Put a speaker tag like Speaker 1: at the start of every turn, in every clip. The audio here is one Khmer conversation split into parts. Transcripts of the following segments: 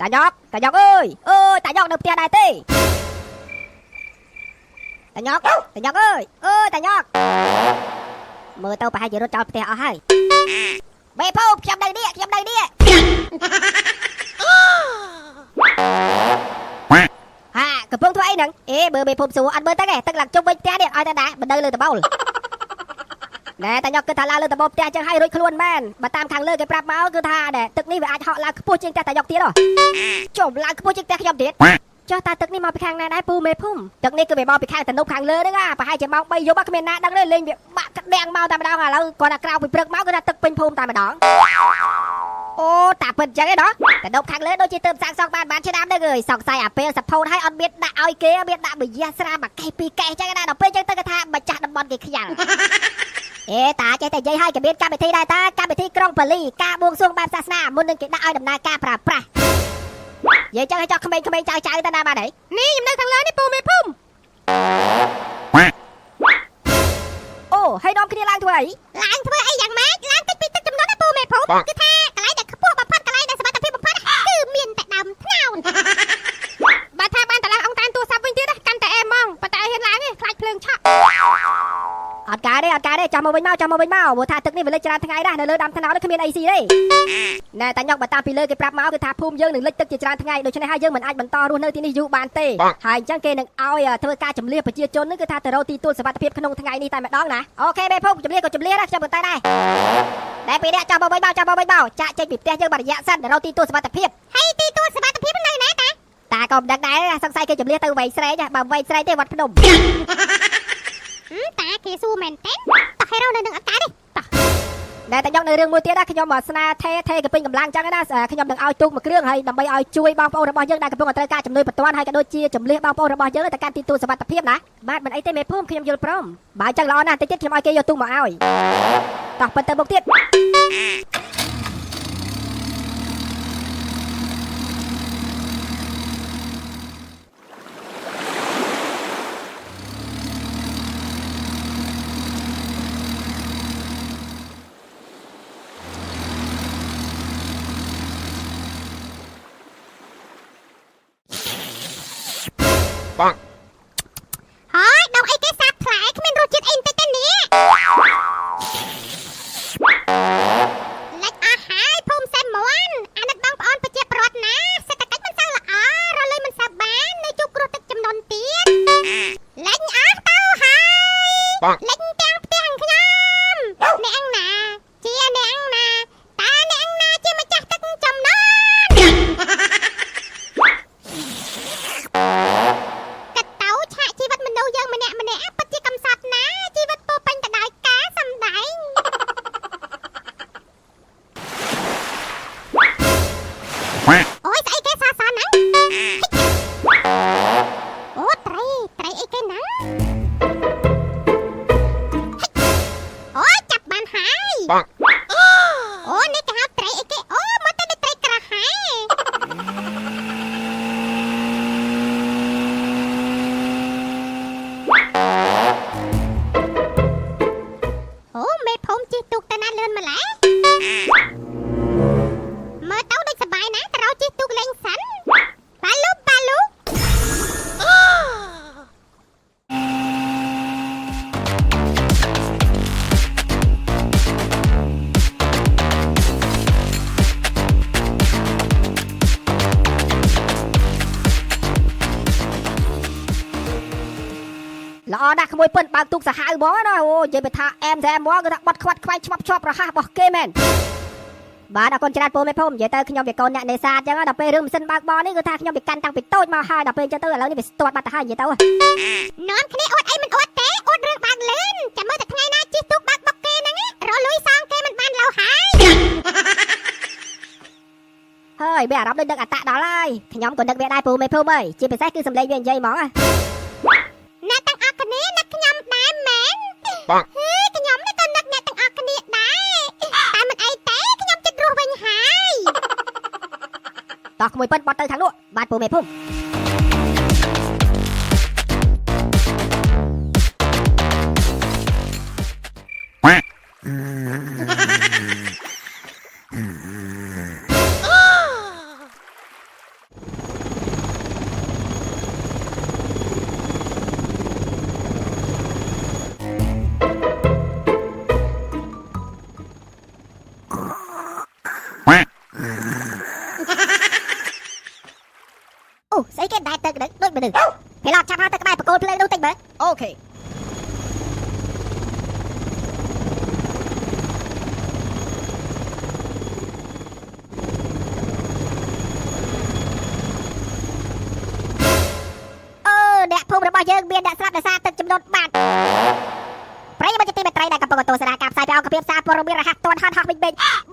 Speaker 1: តាញក់អើយតាញក់នៅផ្ទះដែរទេតាញក់អើយតាញក់មើលទៅប្រហែលជារត់ចោលផ្ទះអស់ហើយមេភូមិខ្ញុំនៅនេះហាកំពុងធ្វើអីហ្នឹងមើលមេភូមិសួរអត់មើលទឹកឡើងជុំវិញផ្ទះនេះឲ្យតែដែរបណ្ដៅលើដបូលណែតាញក់គិតថាឡើងលើដបូលផ្ទះចឹងឲ្យរួចខ្លួនមែនបើតាមខាងលើគេប្រាប់មកគឺថាទឹកនេះវាអាចហក់ឡើងខ្ពស់ជាងផ្ទះតាញក់ទៀតហ៎ចុះឡើងខ្ពស់ជាងផ្ទះខ្ញុំទៀតចុះតើទឹកនេះមកពីខាងណាដែរពូមេភូមិទឹកនេះគឺវាមកពីខាងទំនប់ខាងលើហ្នឹងប្រហែលជាម៉ោង3យប់គ្មានណាដឹងទេលេងវាបាក់ក្តាំងមកតែម្ដងឥឡូវគាត់ថាក្រៅពីព្រឹកមកគឺថាទឹកពេញភូមិតែម្ដងអូតាពិតចឹងឯណោះទំនប់ខាងលើដូចជាទើបសាងសង់បានឆ្នាំហ្នឹងអើយសង្ស័យអាពេលសផូតឲ្យអត់មានដាក់ឲ្យគេមានដាក់បរិយាស្រាមកកេះពីរកេះចឹងដែរដល់ពេលចឹងទៅគេថាម្ចាស់តំបន់គេខ្ញាល់តាចេះតែនិយាយឲ្យគេមានកម្មវិធីដែរតាកម្មវិធីក្រុងប៉ូលីការបួងសួងបែបសាសនាមុននឹងគេដាក់ឲ្យដំណើរការប្រើប្រាស់និយាយចឹងឲ្យចោះក្មេងៗចៅទៅណាបាទនេះខ្ញុំនៅខាងលើនេះពូមេភូមិអូហើយនាំគ្នាឡើងធ្វើអីយ៉ាងម៉េចឡើងតិចពីទឹកចំនួនណាពូមេភូមិគឺថាកន្លែងដែលខ្ពស់បំផុតកន្លែងដែលសុវត្ថិភាពបំផុតគឺមានតែដើមថ្នោតបើថាបានតឡើងអង្គតាមទូរស័ព្ទវិញទៀតកាន់តែអែមហ្មងប៉ុន្តែហ៊ានឡើងទេខ្លាចភ្លើងឆក់អត់ការទេចាំមកវិញមកព្រោះថាទឹកនេះវាលិចច្រើនថ្ងៃដែរនៅលើដើមថ្នោតគ្មានអីស៊ីទេណែតាញក់បើតាមពីលើគេប្រាប់មកគឺថាភូមិយើងនឹងលិចទឹកជាច្រើនថ្ងៃដូច្នេះហើយយើងមិនអាចបន្តរស់នៅទីនេះយូរបានទេហើយអញ្ចឹងគេនឹងឲ្យធ្វើការជំនះប្រជាជននឹងគឺថាទៅរកទីទួលសុវត្ថិភាពក្នុងថ្ងៃនេះតែម្ដងណាអូខេមេភូមិជំនះក៏ជំនះដែរខ្ញុំក៏តែដែរតែពេលនេះចាំមកវិញមកចាក់ចេញពីផ្ទះយើងបាត់រយៈសិនទៅរកទីទួលសុវត្ថិភាពហើយទីទួលសុវត្ថិភាពនៅណាតាក៏មិនដឹងដែរសង្ស័យគេជំនះទៅវែងស្រែកបើវែងស្រែកទេវត្តភ្នំតាគេសួរមែនទេតោះហេរ៉ូនៅនឹងអត់កើតទេតោះតែតាញក់នៅរឿងមួយទៀតណាខ្ញុំស្នើថេគេពេញកម្លាំងចឹងណាខ្ញុំនឹងឲ្យទូកមួយគ្រឿងហើយដើម្បីឲ្យជួយបងប្អូនរបស់យើងដែលកំពុងត្រូវការជំនួយបន្ទាន់ហើយក៏ដូចជាជំនះបងប្អូនរបស់យើងទៅកាន់ទីទួលសុវត្ថិភាពណាបាទមិនអីទេមេភូមិខ្ញុំយល់ព្រមបើចឹងល្អណាស់តិចទៀតខ្ញុំឲ្យគេយកទូកមកឲ្យតោះប៉ុន្តែមុខទៀតហើយដងអីគេសាបថ្លៃគ្មានរសជាតិអីបន្តិចទេនេះលិចអស់ហើយភូមិសេមមន់អាណិតបងប្អូនប្រជាពលរដ្ឋណាសេដ្ឋកិច្ចមិនសូវល្អរលុយមិនសូវបាននៅជួបគ្រោះទឹកចំនួនទៀតលិចអស់ទៅហើយលិចទាំងផ្ទះខ្ញុំអ្នកអង្គណាជាអ្នកអង្គណាតាអ្នកអង្គណាជាម្ចាស់ទឹកចំនួនយើងម្នាក់ពិតជាកំសត់ណាជីវិតពោពេញទៅដោយការសម្ដែងអូយស្អីគេសសហ្នឹងអូត្រីអីគេណាអូយចាប់បានហើយអូនេះគេហៅត្រីអីគេអូមកទៅត្រីក្រហែភូមិជិះទូកទៅណាលឿនម្ល៉េះមើលទៅដូចសប្បាយណាស់ទៅរកជិះទូកលេងសិនប៉ាលូល្អណាស់ក្មួយពិនបើកទូកសាហាវហ្មងណាអូនិយាយទៅថាអែមហ្មងគឺថាបាត់ខ្វាត់ខ្វាយឆ្មាប់ជាប់រហ័សរបស់គេមែនបាទអរគុណច្រើនពូមេភូមិនិយាយទៅខ្ញុំវាកូនអ្នកនេសាទអញ្ចឹងដល់ពេលរឿងម៉ាស៊ីនបើកបរនេះគឺថាខ្ញុំវាកាន់តាំងពីតូចមកហើយដល់ពេលអញ្ចឹងទៅឥឡូវនេះវាស្ទាត់បាត់ទៅហើយនិយាយទៅនាំគ្នាអួតអីមិនអួតទេអួតរឿងបើកលឿនចាំមើលតែថ្ងៃណាជិះទូកបើកបុកគេហ្នឹងរលួយសងគេមិនបានលោហើយវាអារម្មណ៍ដូចដឹកអត្តដល់ហើយខ្ញុំក៏នឹកវាដែរពូមេភូមិអើយជាពិសេសគឺសម្លេងវានិយាយហ្មងអ្នកទាំងអស់គ្នានឹកខ្ញុំដែរមែនខ្ញុំនេះក៏នឹកអ្នកទាំងអស់គ្នាដែរតែមិនអីទេខ្ញុំចិត្តរស់វិញហើយតោះក្មួយពិនបត់ទៅខាងនោះបាទពូមេភូមិ មើលអូខេអ្នកភូមិរបស់យើងមានអ្នកស្លាប់ដោយសារទឹកជំនន់បាត់ប្រិយមិត្តជាទីមេត្រីដែលកំពុងទស្សនាការផ្សាយពីអង្គភាពសារព័ត៌មានរហ័សទាន់ហត់ហោះវិញ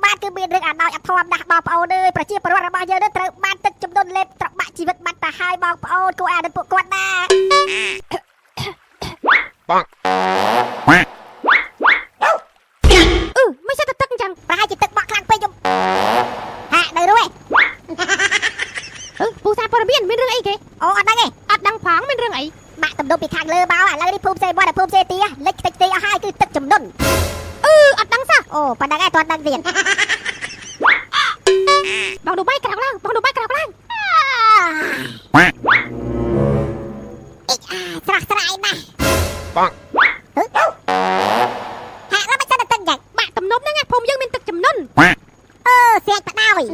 Speaker 1: បាទគឺមានរឿងអាដោយអធមណាស់បងប្អូនអើយប្រជាពលរដ្ឋរបស់យើងនឹងត្រូវបានទឹកជំនន់លេបត្របាក់ជីវិតបាត់ទៅហើយបងប្អូនគួរអាណិតពួកគាត់ណាបងមិនใช่ទឹកអញ្ចឹងប្រហែលជាទឹកបក់ខ្លាំងពេកខ្ញុំហាក់នៅរួយពូសារព័ត៌មានមានរឿងអីគេអូអត់ដឹងទេអត់ដឹងផងមានរឿងអីបាក់ទំនប់ពីខាងលើមកឥឡូវនេះភូមិផ្សេងមកភូមិផ្សេងទីលិចតិចទីអស់ហើយគឺទឹកជំនន់អត់ដឹងសោះអូប៉ុណ្ណឹងឯងទាន់ដឹងទៀតបងดูបាយក្រោកឡើងបងดูបាយក្រោកឡើងស្រស់ស្រាយណាស់បងហាក់មិនសិនទឹកយ៉ាងបាក់ទំនប់ហ្នឹងភូមិយើងមានទឹកជំនន់ស្រាច់បដ ாய்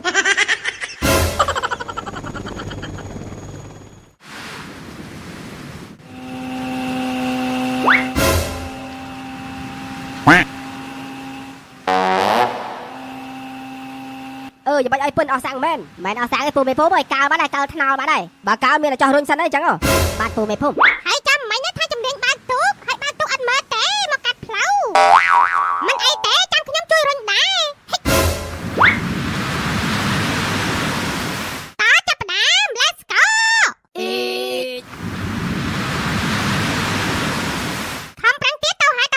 Speaker 1: อย่าไปไอ้เปิ้นเอาสั่งแม่นเอาสั่งไอ้ปูไม่พุ่มไอ้กาวบ้านไอ้กาวทนาวบ้านไอ้บ่ากาวมีแต่จอรุนสันไอ้จังอ๋อบ้านปูไม่พุ่มให้จำไม่นะถ้าจำเรียงบ้านตุ๊กให้บ้านตุ๊กอันมาเตะมากัดเพลามันไอ้เตะจำขยำช่วยรุนได้ต่อจับน้ำ let's go คำปรังเตี้ยเต่าหาย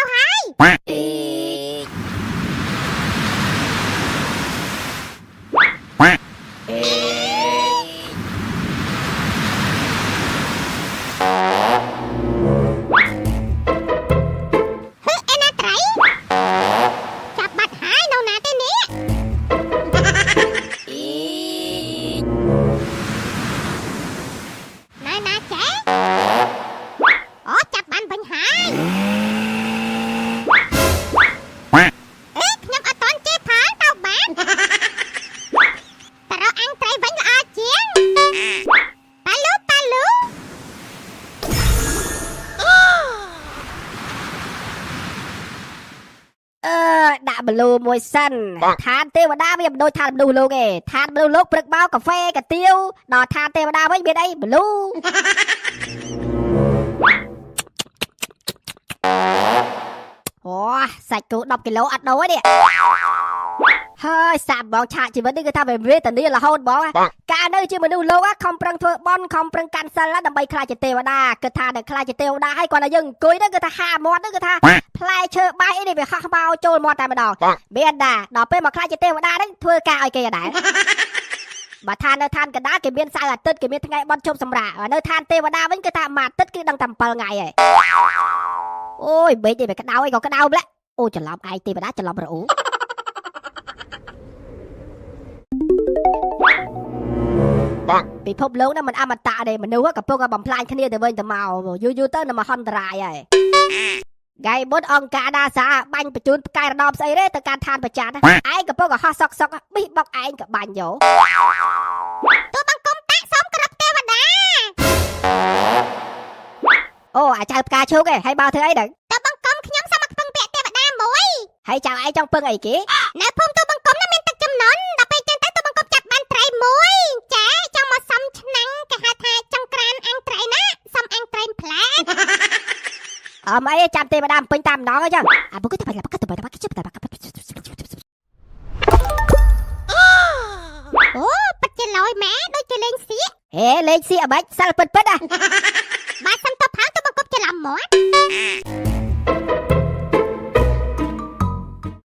Speaker 1: ដាក់បលូមួយសិនឋានទេវតាវាមិនដូចឋានមនុស្សលោកទេឋានមនុស្សលោកព្រឹកបោកាហ្វេកាទៀវដល់ឋានទេវតាវិញមានអីបលូអូសាច់គោ10គីឡូអត់ដូរទេហើយសាប់បងឆាកជីវិតនេះគឺថាវាវេទនារហូតបងកាលនៅជាមនុស្សលោកខំប្រឹងធ្វើបន់ខំប្រឹងកាន់សិលដើម្បីខ្លាចជាទេវតាគឺថាតែខ្លាចជាទេវតាហើយគាត់តែយើងអង្គុយហ្នឹងគឺថាហាមាត់ហ្នឹងគឺថាផ្លែឈើបាយអីនេះវាហោះមកចូលមាត់តែម្ដងមានដែរដល់ពេលមកខ្លាចជាទេវតាហ្នឹងធ្វើការឲ្យគេដែរបើថានៅឋានកណ្ដាលគេមានសៅរ៍អាទិត្យគេមានថ្ងៃបន់ជប់សម្រាប់នៅឋានទេវតាវិញគឺថាមួយអាទិត្យគឺដឹងតែ7ថ្ងៃហើយអូយបេកនេះវាក្តៅអីក៏ក្តៅម្ល៉េះអូច្រឡំឯងទេវតាច្រឡំរអ៊ូពិភពលោកហ្នឹងមិនអមតៈទេមនុស្សកំពុងតែបំផ្លាញគ្នាទៅវិញទៅមកយូរទៅនឹងមហន្តរាយហើយថ្ងៃមុនអង្គការដាសាបាញ់បញ្ជូនផ្កាយរដំស្អីទេទៅកាន់ឋានប្រចាំឯងកំពុងតែហោះសុកប៊ីសបុកឯងក៏បាញ់យកទូបង្គំតាក់សុំគ្រប់ទេវតាអូអាចៅផ្កាឈូកឯងហើយបើធ្វើអីដឹងទូបង្គំខ្ញុំសុំមកពឹងពាក់ទេវតាមួយហើយចៅឯងចង់ពឹងអីគេនៅភូមិទូបង្គំនោះមានទឹកជំនន់ដល់ពេលចឹងទៅទូបង្គំចាប់បានត្រីមួយចាចង់មកសុំឆ្នាំងគេហៅថាចង្ក្រានអាំងត្រីណាសុំអាំងត្រីផ្លែអមអីចាំទេវតាពេញតាមម្ដងអញ្ចឹងអាបុកទៅបាច់បាក់ទៅបាច់បាក់ជិបទៅបាក់អូប៉ិតជាលយម៉ែដូចជាលេងសៀកហេលេងសៀកអាបាច់សិលពិតអាបាទសុំទៅផាំទៅបង្គប់ច្រឡំមាត់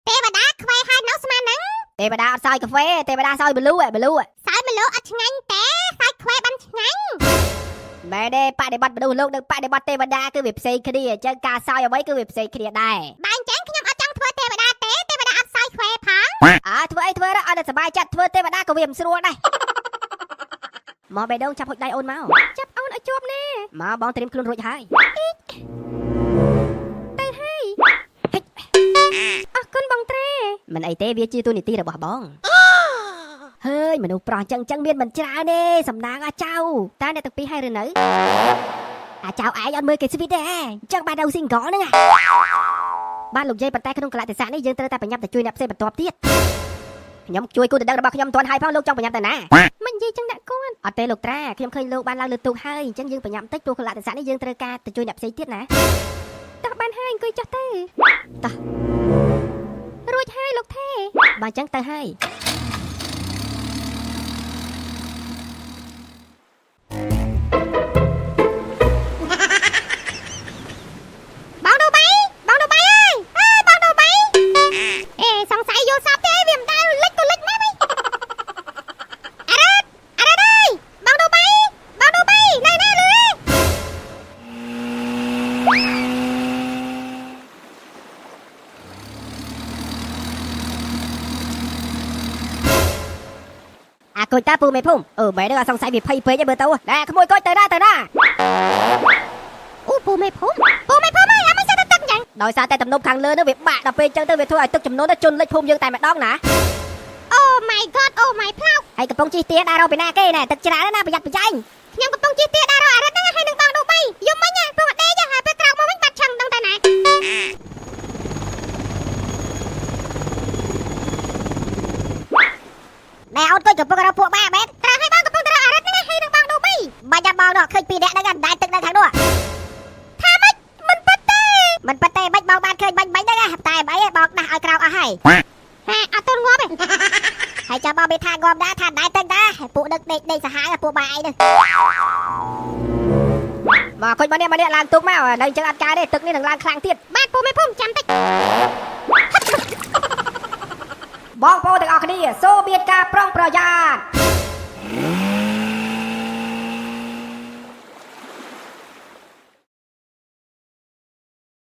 Speaker 1: ទេវតាខ្វែហើយនៅស្មានហ្នឹងទេវតាអត់សោយកាហ្វេទេវតាសោយបលូសោយបលូអត់ឆ្ងាញ់ទេសោយខ្វែបានឆ្ងាញ់មែនទេបដិបត្តិមនុស្សលោកនិងបដិបត្តិទេវតាគឺវាផ្សេងគ្នាអញ្ចឹងការសោយអ្វីគឺវាផ្សេងគ្នាដែរបើអញ្ចឹងខ្ញុំអត់ចង់ធ្វើទេវតាទេទេវតាអត់សោយខ្វែផងធ្វើអីធ្វើទៅអត់សប្បាយចិត្តធ្វើទេវតាក៏វាមិនស្រួលដែរមកបេះដូងចាប់ហុចដៃអូនមកចាប់អូនឲ្យជាប់ណាមកបងត្រៀមខ្លួនរួចហើយទៅហើយអរគុណបងត្រេមិនអីទេវាជាទូនីតិរបស់បងហើយមនុស្សប្រុសចឹងមានមិនច្រើនទេសំណាងអាចៅតើអ្នកទាំងពីរហើយឬនៅ អាចៅឯងអត់មើលគេស្វីតទេអញ្ចឹងបានដល់ស៊ីងកហ្នឹងបានលោកយាយប៉ុន្តែក្នុងកលៈទេសៈនេះយើងត្រូវតែប្រញាប់ទៅជួយអ្នកផ្សេងបន្ទាប់ទៀតខ្ញុំជួយគូដណ្ដឹងរបស់ខ្ញុំមិនទាន់ហើយផងលោកចង់ប្រញាប់ទៅណាមិននិយាយចឹងដាក់គាត់អត់ទេលោកត្រាខ្ញុំឃើញលោកបានឡើងលើទូកហើយអញ្ចឹងយើងប្រញាប់តិចព្រោះកលៈទេសៈនេះយើងត្រូវការទៅជួយអ្នកផ្សេងទៀតណាតោះបានហើយអង្គុយចុះទៅតោះរួចហើយលោកថេបើអញ្ចឹងទៅហើយអាកូចតាពូមេភូមិមែនទេអត់សង្ស័យវាភ័យពេកឯងមើលទៅណែក្មួយកូចទៅណាអូពូមេភូមិអើយអាមិនស្អាតទឹកយ៉ាងដោយសារតែទំនប់ខាងលើនោះវាបាក់ដល់ពេលអញ្ចឹងទៅវាធ្វើឲ្យទឹកចំនួនទៅជន់លិចភូមិយើងតែម្ដងណាអូ my god អូ my ផ្លោកហើយកំពុងជិះទាដាក់រកពីណាគេណែទឹកច្រើនណាប្រយ័ត្នប្រយែងខ្ញុំកំពុងជិះទាដាក់រកអារិតហ្នឹងហើយនឹងបងដូបីយំមិញណាព្រោះអត់ដេកហើយពេលក្រោកមកវិញបាត់ឆឹងដឹងតែណាណែអូនគួយកំពុងរកពួកបាមែនត្រូវឲ្យបងកំពុងទៅរកអារិតហ្នឹងហើយនឹងបងដូបីបាច់ចាំបងនោះឃើញពីរនាក់ហ្នឹងដែរទឹកនៅខាងនោះថាម៉េចមិនប៉ិតទេបាច់បងបានឃើញបាញ់ហ្នឹងតែអីបងដាស់ឲ្យក្រោកអស់ហើយហាអត់ទាន់ងាប់ទេហើយចាំបងមានថាងាប់ដែរថាដែរទឹកដែរពួកដឹកដេកសាហាវពួកបាឯងហ្នឹងមកឃើញបងនេះឡើងទុកមកនៅអញ្ចឹងអត់កើតទេទឹកនេះនឹងឡើងខ្លាំងទៀតបាទពូមេភូមិចាំតិចបងប្អូនទាំងអស់គ្នាសូមមានការប្រុងប្រយ័ត្ន